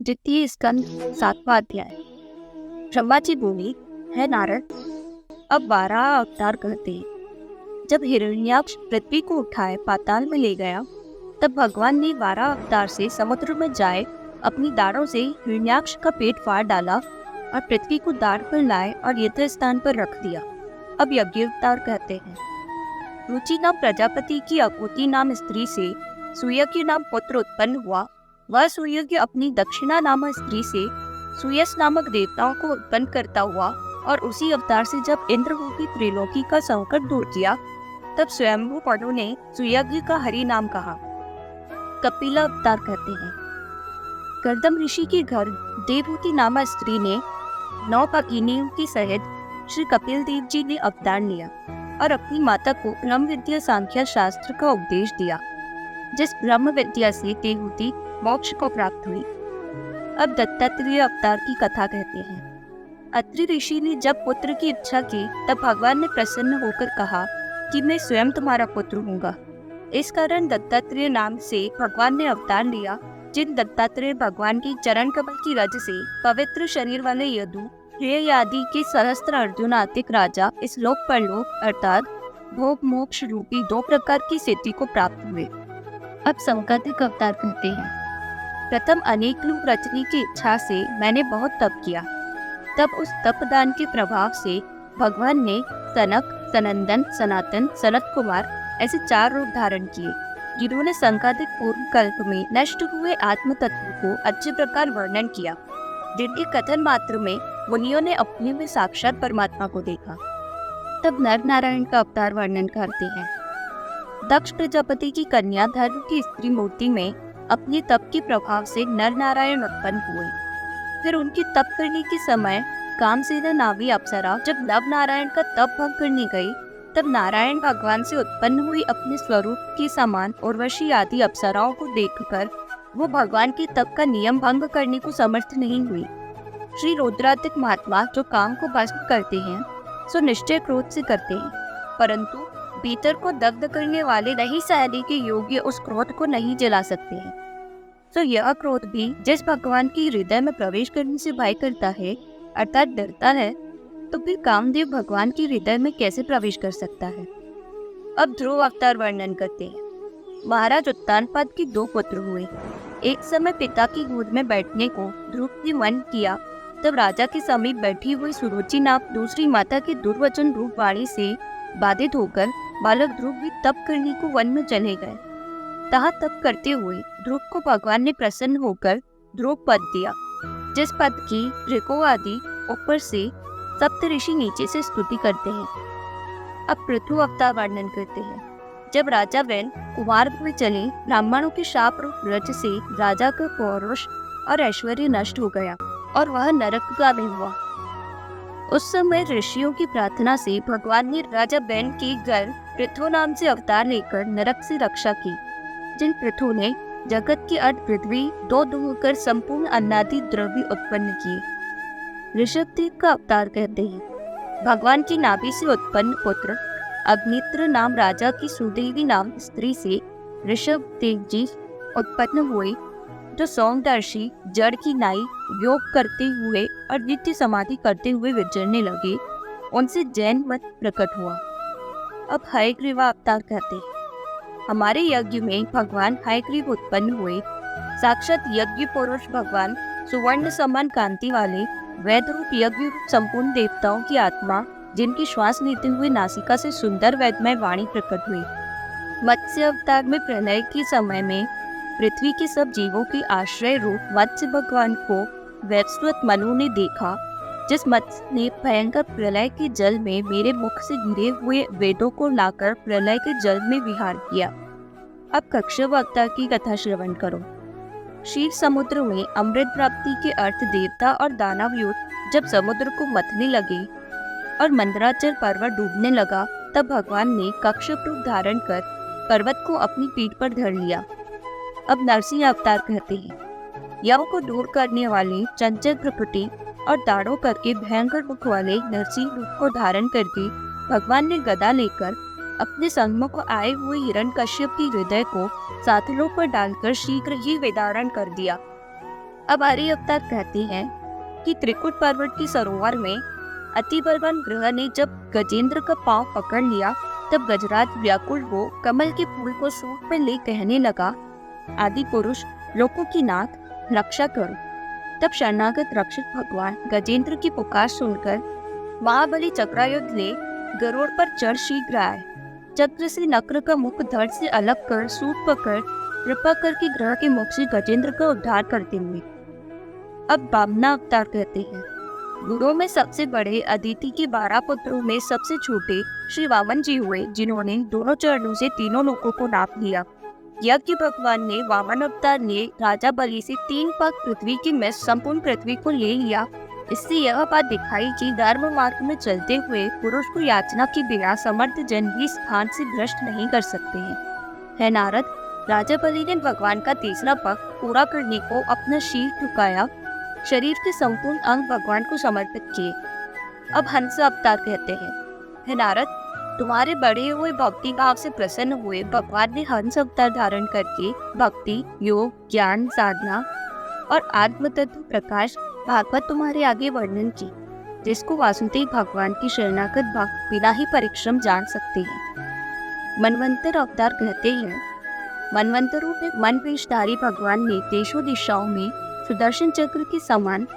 द्वितीय स्कंद 7वां अध्याय। ब्रह्मा जी बोले, है नारद, अब 12 अवतार कहते हैं। जब हिरण्याक्ष पृथ्वी को उठाए पाताल में ले गया, तब भगवान ने 12 अवतार से समुद्र में जाए अपनी दाढ़ों से हिरण्याक्ष का पेट फाड़ डाला और पृथ्वी को दाढ़ पर लाए और यथ स्थान पर रख दिया। अब यज्ञ अवतार कहते हैं। रुचि नाम प्रजापति की अकुति नाम स्त्री से सुयज्ञ नाम पुत्र उत्पन्न हुआ। वह सुयज्ञ अपनी दक्षिणा नामक स्त्री से सुयस नामक देवताओं को उत्पन्न करता हुआ और उसी अवतार से जब इंद्र रूपी त्रिलोकी का संकट दूर किया, तब स्वयंभू पड़ु ने सुयज्ञ का हरि नाम कहा। कपिला अवतार कहते हैं। कर्दम ऋषि के घर देवहूति नामक स्त्री ने 9 भगिनियों की सहित श्री कपिल देव जी ने अवतार लिया और अपनी माता को ब्रह्म विद्या सांख्या शास्त्र का उपदेश दिया, जिस ब्रह्म विद्या से देवहूति मोक्ष को प्राप्त हुई। अब दत्तात्रेय अवतार की कथा कहते हैं। अत्रि ऋषि ने जब पुत्र की इच्छा की, तब भगवान ने प्रसन्न होकर कहा कि मैं स्वयं तुम्हारा पुत्र होऊंगा। इस कारण दत्तात्रेय नाम से भगवान ने अवतार लिया। जिन दत्तात्रेय भगवान की चरण कमल की रज से पवित्र शरीर वाले यदु हेय आदि के सहस्त्र अर्जुनातिक राजा इस लोक परलोक अर्थात भोग मोक्ष रूपी 2 प्रकार की सिद्धि को प्राप्त हुए। अब संकटिक अवतार कहते हैं। प्रथम अनेक लोक रचने की इच्छा से मैंने बहुत तप किया। तब उस तपदान के प्रभाव से भगवान ने सनक, सनंदन, सनातन, सनत कुमार ऐसे 4 रूप धारण किए, जिन्होंने संकटिक पूर्व कल्प में नष्ट हुए आत्म तत्व को अच्छे प्रकार वर्णन किया, जिनके कथन मात्र में मुनियों ने अपने में साक्षात परमात्मा को देखा। तब नर नारायण का अवतार वर्णन करते हैं। दक्ष प्रजापति की कन्या धर्म की स्त्री मूर्ति में अपने तप के प्रभाव से नर नारायण उत्पन्न हुए। फिर उनकी तप करने के समय कामसेना नावी अप्सरा जब नव नारायण का तप भंग करने गई, तब नारायण भगवान से उत्पन्न हुई अपने स्वरूप के समान उर्वशी आदि अप्सराओं को देखकर वो भगवान के तप का नियम भंग करने को समर्थ नहीं हुई। श्री रुद्रादिक महात्मा जो काम को भस्म करते हैं, सो निश्चय क्रोध से करते हैं, परंतु भीतर को दग्ध करने वाले नहीं सहने के योग्य उस क्रोध को नहीं जला सकते हैं। तो यह क्रोध भी जिस भगवान के हृदय में प्रवेश करने से भय करता है, अर्थात डरता है, तो फिर कामदेव भगवान के हृदय में कैसे प्रवेश कर सकता है। अब ध्रुव अवतार वर्णन करते हैं। महाराज उत्तानपाद के 2 पुत्र हुए। एक समय पिता की गोद में बैठने को ध्रुव ने मन किया, तब राजा के समीप बैठी हुई सुरुचि नाम दूसरी माता के दुर्वचन रूप वाणी से बाधित होकर बालक ध्रुव भी तप करने को वन में चले गए। तहाँ तप करते हुए ध्रुव को भगवान ने प्रसन्न होकर ध्रुव पद दिया, जिस पद की ऋको आदि ऊपर से सप्त ऋषि नीचे से स्तुति करते हैं। अब पृथु अवतार वर्णन करते हैं। जब राजा वैन कुमार में चले, ब्राह्मणों के शाप रूप व्रज से राजा का पौरुष और ऐश्वर्य नष्ट हो गया और वह नरकगामी हुआ। उस समय ऋषियों की प्रार्थना से भगवान ने राजा बैन के घर पृथु नाम से अवतार लेकर नरक से रक्षा की। जिन पृथु ने जगत की अर्ध पृथ्वी 2 होकर संपूर्ण अन्नादि द्रव्य उत्पन्न किए। ऋषभदेव का अवतार कहते हैं। भगवान की नाभि से उत्पन्न पुत्र अग्नित्र नाम राजा की सुदेवी नाम स्त्री से ऋषभदेव जी उत्पन्न हुए, जो सौंदर्शी जड़ की नाई योग करते हुए और नित्य समाधि करते हुए विचरने लगे। उनसे जैन मत प्रकट हुआ। अब हयग्रीवा अवतार कहते हैं। हमारे यज्ञ में भगवान हयग्रीव उत्पन्न हुए। साक्षात यज्ञ पुरुष भगवान सुवर्ण समान कांति वाले वैद रूप यज्ञ रूप संपूर्ण देवताओं की आत्मा, जिनकी श्वास लेते हुए नासिका से सुंदर वैदमय वाणी प्रकट हुई। मत्स्य अवतार में प्रलय के समय में पृथ्वी के सब जीवों के आश्रय रूप मत्स्य भगवान को वैवस्वत मनु ने देखा, जिस मत्स्य ने भयंकर प्रलय के जल में मेरे मुख से गिरे हुए वेदों को लाकर प्रलय के जल में विहार किया। अब कश्यप अवतार की कथा श्रवण करो। क्षीर समुद्र में अमृत प्राप्ति के अर्थ देवता और दानव युद्ध जब समुद्र को मथने लगे और मंदराचल पर्वत डूबने लगा, तब भगवान ने कश्यप रूप धारण कर पर्वत को अपनी पीठ पर धर लिया। अब नरसिंह अवतार कहते हैं। यम को दूर करने वाले चंचल प्रकृति और दाढ़ों करके भयंकर मुख वाले नरसिंह रूप को धारण करके भगवान ने गदा लेकर अपने सम्मुख आए हुए हिरण्यकश्यप की हृदय को सातलों पर डालकर शीघ्र ही वेदारण कर दिया। अब आर्य अवतार कहते हैं कि त्रिकुट पर्वत के सरोवर में अति बलवान ग्रह ने जब गजेंद्र का पांव पकड़ लिया, तब गजराज व्याकुल हो कमल के फूल को सूंड में ले कहने लगा, आदि पुरुष लोकों की नाथ रक्षा करो। तब शरणागत रक्षक भगवान गजेंद्र की पुकार सुनकर महाबली चक्रायुध ले गरुड़ पर चढ़ शीघ्र आए। चक्र से नक्र का मुख धड़ से अलग कर सूट पकड़ कृपा करके ग्रह के मुख से गजेंद्र का उद्धार करते हुए। अब वामना अवतार कहते हैं, गुरुओं में सबसे बड़े अदिति के 12 पुत्रों में सबसे छोटे श्री वामन जी हुए, जिन्होंने दोनों चरणों से तीनों लोकों को नाप लिया। यज्ञ भगवान ने वामन अवतार ने राजा बलि से 3 पाक पृथ्वी की में संपूर्ण पृथ्वी को ले लिया। इससे यह बात दिखाई कि धर्म मार्ग में चलते हुए पुरुष को याचना के बिना समर्थ जन भी स्थान से भ्रष्ट नहीं कर सकते हैं। है नारद, राजा बलि ने भगवान का तीसरा पग पूरा करने को अपना शीर झुकाया, शरीर के संपूर्ण अंग भगवान को समर्पित किए। अब हंस अवतार कहते हैं, हे नारद, तुम्हारे बढ़े हुए भक्ति भाव से प्रसन्न हुए भगवान ने हंस अवतार धारण करके भक्ति, योग, ज्ञान, साधना और आत्म तत्व प्रकाश भागवत तुम्हारे आगे वर्णन की, जिसको वासुदेव भगवान की शरणागत भक्त बिना ही परिश्रम जान सकते हैं। मनवंतर अवतार कहते हैं, मनवंतरों में मन वेशधारी भगवान ने देशों दिशाओं में सुदर्शन चक्र के समान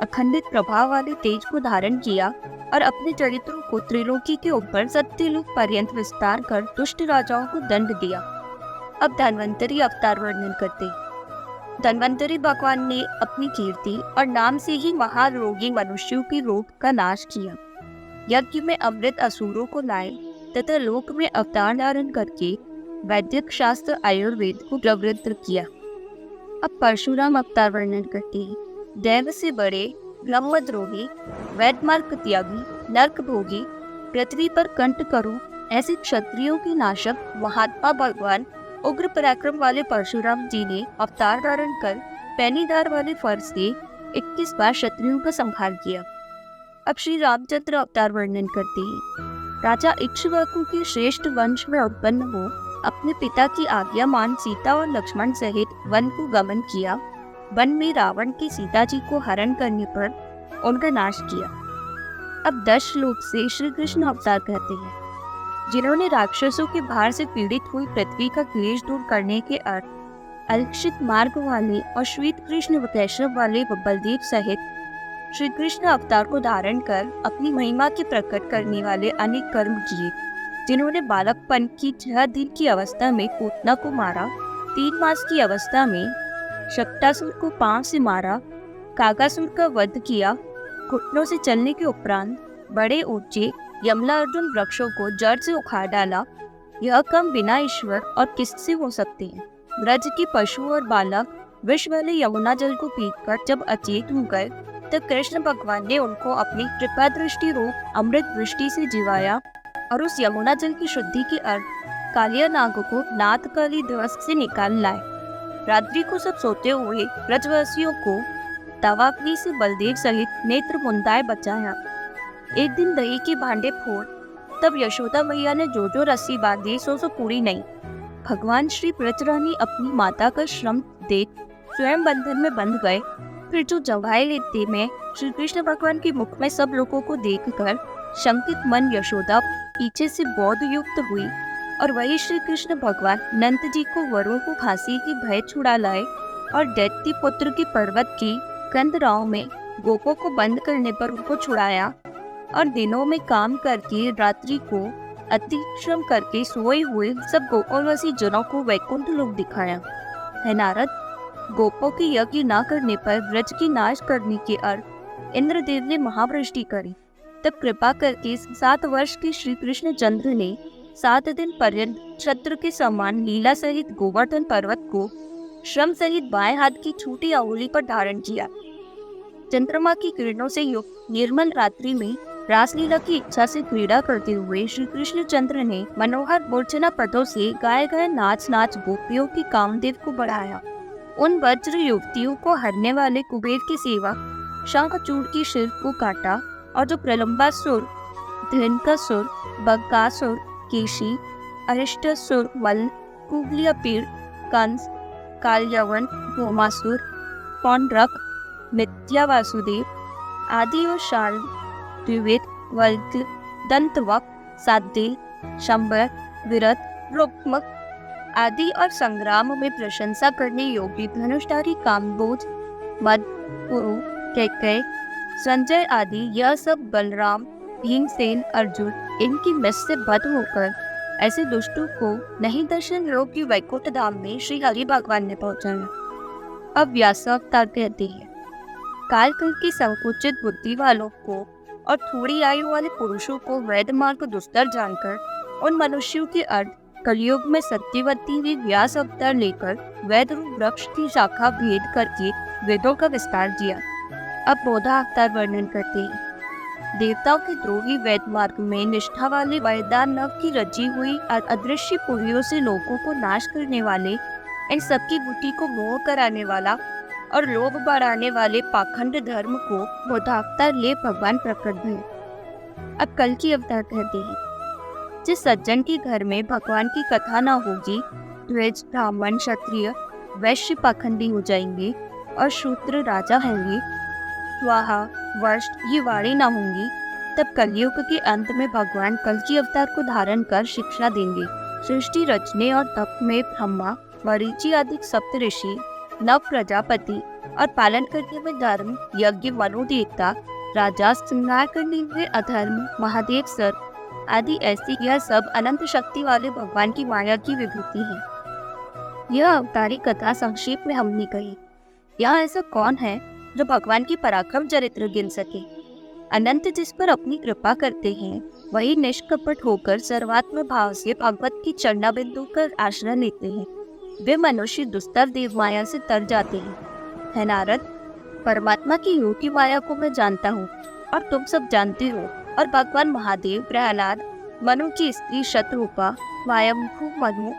अखंडित प्रभाव वाले तेज को धारण किया और अपने चरित्रों को त्रिलोकी के ऊपर सत्यलोक पर्यंत विस्तार कर दुष्ट राजाओं को दंड दिया। अब धन्वंतरी अवतार वर्णन करते हैं। धन्वंतरी भगवान ने अपनी कीर्ति और नाम से ही महारोगी मनुष्यों के रोग का नाश किया। यज्ञ में अमृत असुरों को लाए तथा लोक में अवतार धारण करके वैदिक शास्त्र आयुर्वेद को प्रवृत्त किया। अब परशुराम अवतार वर्णन करते हैं, दैव से बड़े ब्रह्मद्रोही, वैद मार्ग त्यागी, नरक भोगी, पृथ्वी पर कंट करो ऐसे क्षत्रियों के नाशक महात्मा भगवान उग्र पराक्रम वाले परशुराम जी ने अवतार धारण कर पैनीधार वाले फर्श से 21 बार क्षत्रियों का संहार किया। अब श्री रामचंद्र अवतार वर्णन करते हैं, राजा इक्ष्वाकु के श्रेष्ठ वंश में उत्पन्न हो अपने पिता की आज्ञा मान सीता और लक्ष्मण सहित वन को गमन किया। वन में रावण की सीता जी को हरण करने पर उनका नाश किया। अब 10 श्लोक से श्री कृष्ण अवतार कहते हैं, जिन्होंने राक्षसों के भार से पीड़ित हुई पृथ्वी का क्लेश दूर करने के अर्थ अलक्षित मार्ग वाले और श्वेत कृष्ण कैशव वाले बलदेव सहित श्री कृष्ण अवतार को धारण कर अपनी महिमा के प्रकट करने वाले अनेक कर्म किए, जिन्होंने बालकपन की 6 दिन की अवस्था में पूतना को मारा, 3 मास की अवस्था में शक्तासुर को पांव से मारा, काकासुर का वध किया, घुटनों से चलने के उपरांत बड़े ऊंचे यमला अर्जुन वृक्षों को जड़ से उखाड़ डाला। यह काम बिना ईश्वर और किससे हो सकते हैं। ब्रज के पशु और बालक विष वाले यमुना जल को पीकर जब अचेत हो गए, तब कृष्ण भगवान ने उनको अपनी कृपा दृष्टि रूप अमृत दृष्टि से जिवाया और उस यमुना जल की शुद्धि के अर्थ कालिया नाग को नाथ काली दिवस से निकाल लाए। रात्रि को सब सोते हुए ब्रजवासियों को तवाग्नि से बलदेव सहित नेत्र मुंदाए बचाया। एक दिन दही के भांडे फोड़, तब यशोदा मैया ने जो रस्सी बांधी सो पूरी नहीं। भगवान श्री ब्रजरानी अपनी माता का श्रम देख स्वयं बंधन में बंध गए। फिर जो जवाई लेते में श्री कृष्ण भगवान के मुख में सब लोगों को देखकर शंकित मन यशोदा पीछे से बौद्ध युक्त हुई और वही श्री कृष्ण भगवान नंद जी को वरों को फांसी की भय छुड़ा लाए और दैत्य पुत्र के पर्वत की कंदराओं में गोपों को बंद करने पर उनको छुड़ाया और दिनों में काम करके रात्रि को अतिश्रम करके सोए हुए सब गोकुलवासी जनों को वैकुंठ लोक दिखाया। है नारद, गोपों की यज्ञ न करने पर ब्रज की नाश करने के अर्थ इंद्रदेव ने महावृष्टि करी। तब कृपा करके 7 वर्ष के श्री कृष्ण चंद्र ने 7 दिन पर्यंत छत्र के समान लीला सहित गोवर्धन पर्वत को श्रम सहित बाएं हाथ की छोटी अंगुली पर धारण किया। चंद्रमा की किरणों से युक्त निर्मल रात्रि में रासलीला की इच्छा से क्रीड़ा करते हुए श्री कृष्ण चंद्र ने मनोहर मूर्छना पदों से गाए गए नाच नाच गोपियों की कामदेव को बढ़ाया। उन वज्र युवतियों को हरने वाले कुबेर के सेवक शंखचूड़ की शिर को काटा और जो प्रलंबासुर, धनकासुर, बकासुर, केशी, अरिष्टासुर, मल, कुबलिया पीड़, कंस, कालयवन, भौमासुर, पौंड्रक, मिथ्या वासुदेव आदि और शाल, द्विविद, वल्क्ल, दंतवक, साध्य, शंबर, विरत, रुक्म आदि और संग्राम में प्रशंसा करने योग्य धनुषधारी कामबोज, मद, पुरु, कैकेय, संजय आदि यह सब बलराम, भीमसेन, अर्जुन इनकी मिस से बद होकर ऐसे दुष्टों को नहीं दर्शन योग्य वैकुंठ धाम में श्री हरि भगवान ने पहुंचाया। अब व्यास अवतार कहते हैं, काल की संकुचित बुद्धि वालों को और थोड़ी आयु वाले पुरुषों को वेद मार्ग दुस्तर जानकर उन मनुष्यों के अर्थ कलयुग में सत्यवती हुई व्यास अवतार लेकर वेद रूप वृक्ष की शाखा भेद करके वेदों का विस्तार दिया। अब बोधा अवतार वर्णन करते हैं। देवताओं के द्रोही वेद मार्ग में निष्ठा वाले वैदानव की रची हुई अदृश्य पुरियों से लोगों को नाश करने वाले, इन सबकी बुद्धि को मोह कराने वाला और लोभ बढ़ाने वाले पाखंड धर्म को बोधावतार ले भगवान प्रकट हुए। अब कल की अवतार कहते हैं, जिस सज्जन के घर में भगवान की कथा न होगी, द्विज, ब्राह्मण, क्षत्रिय, वैश्य पाखंडी हो जाएंगे और शूद्र राजा होंगे, स्वाहा, वर्ष्ट ये वाणी न होंगी, तब कलयुग के अंत में भगवान कल की अवतार को धारण कर शिक्षा देंगे। सृष्टि रचने और तप में ब्रह्मा, मरीचि आदि सप्त ऋषि, नव प्रजापति और पालन करने में धर्म, यज्ञ, मनु देवता, राजा, श्रृंगार करने हुए अधर्म, महादेव, सर्प आदि ऐसी यह सब अनंत शक्ति वाले भगवान की माया की विभूति है। यह अवतारी कथा संक्षेप में हमने कही। यहाँ ऐसा कौन है जो भगवान की पराक्रम चरित्र गिन सके? अनंत जिस पर अपनी कृपा करते हैं वही निष्कपट होकर सर्वात्म भाव से भगवत की चरणा बिंदु कर आश्रय लेते हैं। वे मनुष्य दुस्तर देव माया से तर जाते हैं। है नारद, परमात्मा की योगी माया को मैं जानता हूँ और तुम सब जानते हो, और भगवान महादेव, प्रहलाद, मनु की स्त्री शत्रुपा, वायंभू मनु,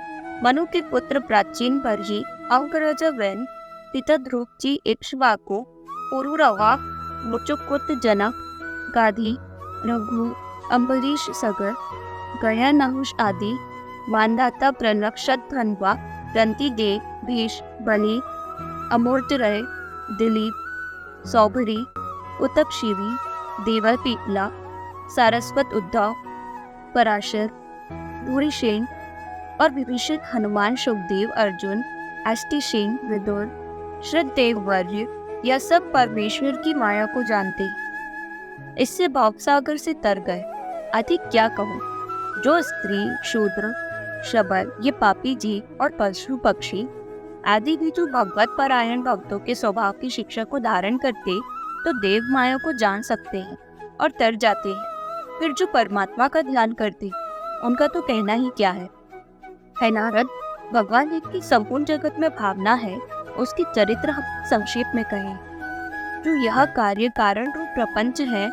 मनु के पुत्र प्राचीन बर्ही, अंकराजा वैन, पिता ध्रुव जी इक्ष्वाकु, पुरुरवा, मुचुकुत जनक, गाधी, रघु, अम्बरीश सगर, गया नहुष आदि, मानदाता, प्रणक्षत, धनवा, दंती देव, भीष, बलि, अमूर्त रय, दिलीप, सौभरी, उतक्षिवी, देवर पीपला, सारस्वत, उद्धव, पराशर, भूरिसेन और विभीषण, हनुमान, सुखदेव, अर्जुन, अष्टिसेन, विदुर, श्रद्धेव वर्य, यह सब परमेश्वर की माया को जानते, इससे भवसागर से तर गए। अधिक क्या कहूँ? जो स्त्री, शूद्र, शबर, ये पापी जीव और पशु पक्षी आदि भी जो भगवत परायण भक्तों के स्वभाव की शिक्षा को धारण करते तो देव माया को जान सकते हैं और तर जाते हैं। फिर जो परमात्मा का ध्यान करते उनका तो कहना ही क्या है। नारद, भगवान एक की संपूर्ण जगत में भावना है, उसकी चरित्र हम संक्षेप में कहें। जो यह कार्य कारण रूप प्रपंच है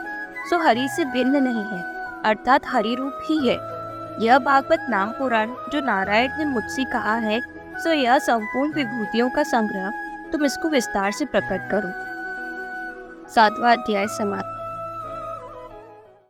सो हरि से भिन्न नहीं है, अर्थात हरि रूप ही है। यह भागवत नाम पुराण जो नारायण ने मुझसे कहा है सो यह संपूर्ण विभूतियों का संग्रह, तुम इसको विस्तार से प्रकट करो। 7वां अध्याय समाप्त।